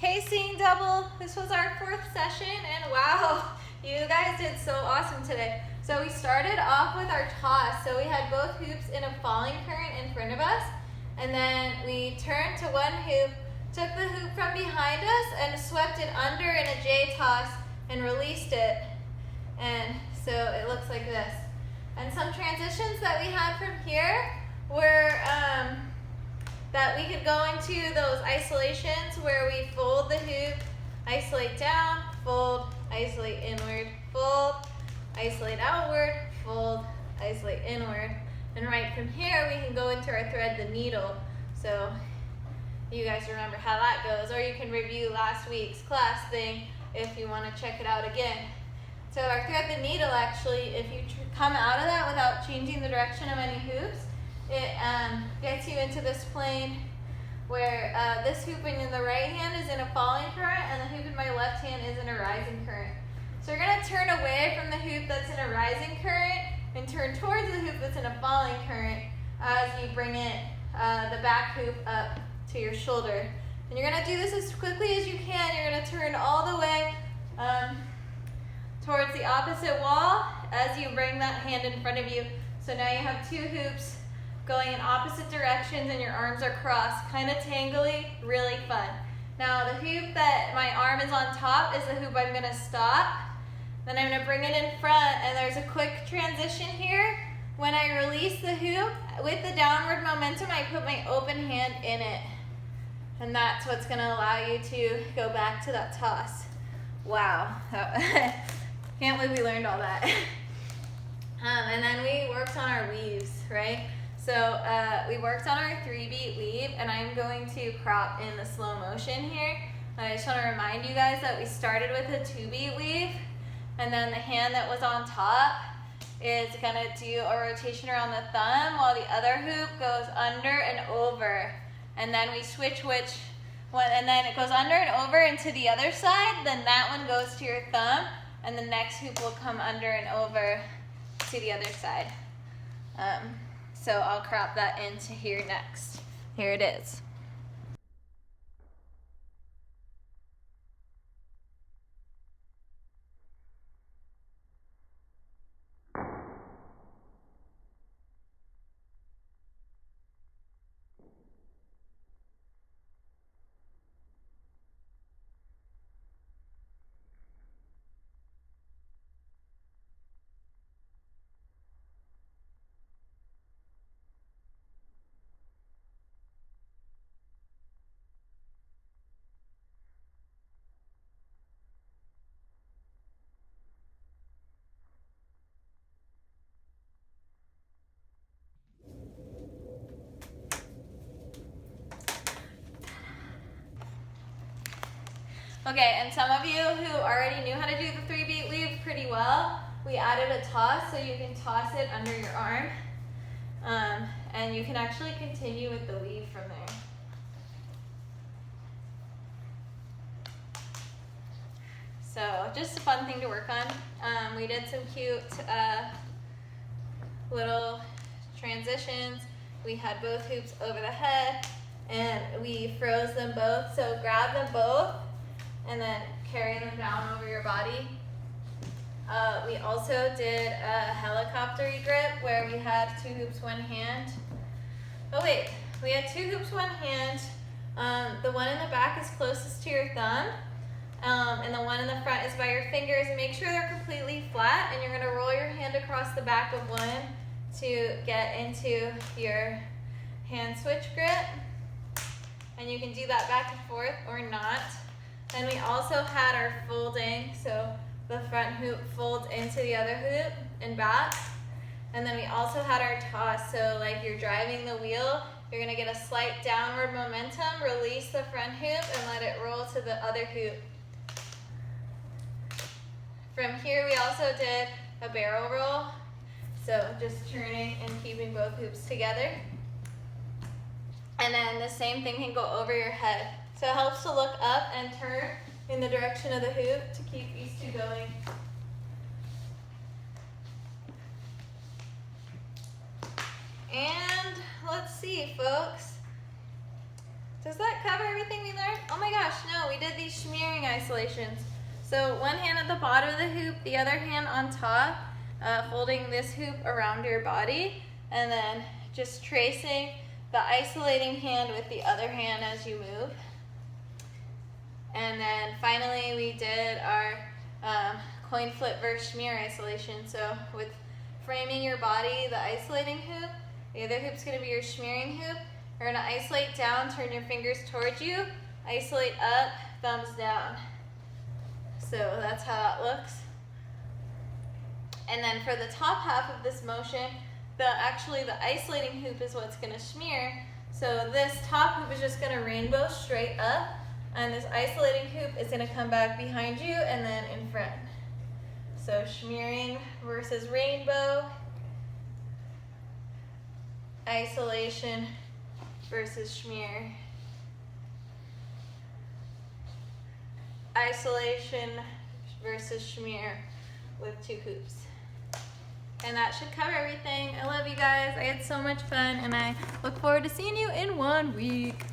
Hey, Seeing Double. This was our 4th session, and wow, you guys did so awesome today. So we started off with our toss. So we had both hoops in a falling current in front of us, and then we turned to one hoop, took the hoop from behind us, and swept it under in a J toss and released it. And so it looks like this. And some transitions that we had from here were that we could go into those isolations where we fold the hoop, isolate down, fold, isolate inward, fold, isolate outward, fold, isolate inward. And right from here, we can go into our thread the needle. So you guys remember how that goes, or you can review last week's class thing if you want to check it out again. So our thread the needle, actually, if you come out of that without changing the direction of any hoops, it gets you into this plane where this hoop in the right hand is in a falling current and the hoop in my left hand is in a rising current. So you're going to turn away from the hoop that's in a rising current and turn towards the hoop that's in a falling current as you bring it, the back hoop up to your shoulder. And you're going to do this as quickly as you can. You're going to turn all the way towards the opposite wall as you bring that hand in front of you. So now you have 2 hoops going in opposite directions and your arms are crossed, kind of tangly, really fun. Now the hoop that my arm is on top is the hoop I'm going to stop. Then I'm going to bring it in front, and there's a quick transition here. When I release the hoop, with the downward momentum, I put my open hand in it. And that's what's going to allow you to go back to that toss. Wow. Can't believe we learned all that. And then we worked on our weaves, right? So we worked on our 3-beat weave, and I'm going to crop in the slow motion here. I just want to remind you guys that we started with a 2-beat weave, and then the hand that was on top is going to do a rotation around the thumb while the other hoop goes under and over. And then we switch and then it goes under and over into the other side, then that one goes to your thumb, and the next hoop will come under and over to the other side. So I'll crop that into here next. Here it is. Okay, and some of you who already knew how to do the 3-beat weave pretty well, we added a toss, so you can toss it under your arm. And you can actually continue with the weave from there. So just a fun thing to work on. We did some cute little transitions. We had both hoops over the head, and we froze them both. So grab them both and then carry them down over your body. We also did a helicopter-y grip where we had 2 hoops, 1 hand. Oh wait, we had 2 hoops, 1 hand. The one in the back is closest to your thumb, and the one in the front is by your fingers. Make sure they're completely flat, and you're going to roll your hand across the back of one to get into your hand switch grip. And you can do that back and forth or not. Then we also had our folding, so the front hoop folds into the other hoop and back. And then we also had our toss, so like you're driving the wheel, you're gonna get a slight downward momentum, release the front hoop and let it roll to the other hoop. From here we also did a barrel roll, so just turning and keeping both hoops together. And then the same thing can go over your head. So it helps to look up and turn in the direction of the hoop to keep these 2 going. And let's see, folks. Does that cover everything we learned? Oh my gosh, no, we did isolations. So one hand at the bottom of the hoop, the other hand on top, holding this hoop around your body, and then just tracing the isolating hand with the other hand as you move. And then finally we did our coin flip versus schmear isolation. So with framing your body, the isolating hoop, the other hoop's gonna be your schmearing hoop. You're gonna isolate down, turn your fingers towards you, isolate up, thumbs down. So that's how that looks. And then for the top half of this motion, actually the isolating hoop is what's gonna schmear. So this top hoop is just gonna rainbow straight up, and this isolating hoop is gonna come back behind you and then in front. So schmearing versus rainbow, isolation versus schmear, isolation versus schmear with 2 hoops. And that should cover everything. I love you guys. I had so much fun, and I look forward to seeing you in 1 week.